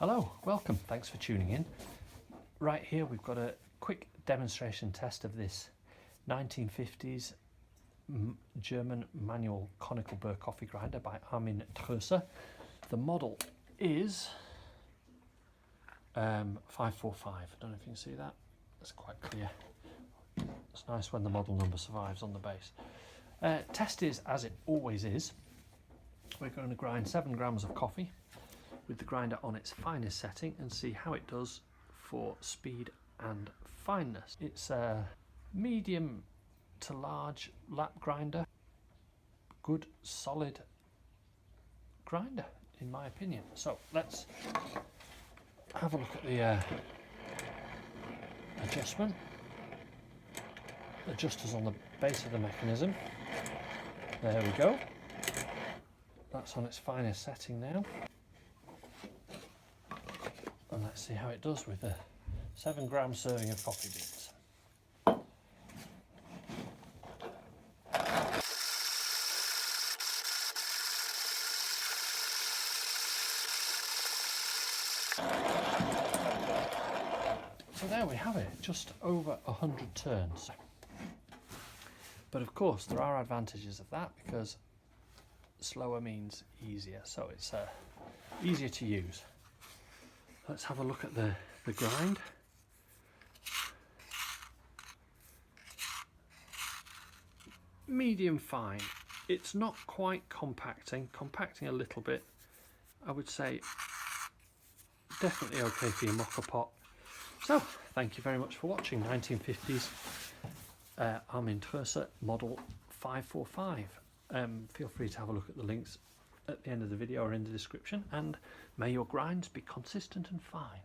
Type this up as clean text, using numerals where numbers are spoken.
Hello, welcome, thanks for tuning in. Right here we've got a quick demonstration test of this 1950s German manual conical burr coffee grinder by Armin Trösser. The model is 545. I don't know if you can see that. That's quite clear. It's nice when the model number survives on the base. Test is as it always is. We're going to grind 7 grams of coffee with the grinder on its finest setting and see how it does for speed and fineness. It's a medium to large lap grinder. Good solid grinder in my opinion. So let's have a look at the adjustment. Adjusters on the base of the mechanism. There we go. That's on its finest setting now. And let's see how it does with a 7 gram serving of coffee beans. So there we have it, just over 100 turns. But of course there are advantages of that because slower means easier, so it's easier to use. Let's have a look at the grind. Medium fine. It's not quite compacting a little bit. I would say definitely okay for your mocha pot. So thank you very much for watching 1950s Armin Trösser model 545. Feel free to have a look at the links at the end of the video or in the description, and may your grinds be consistent and fine.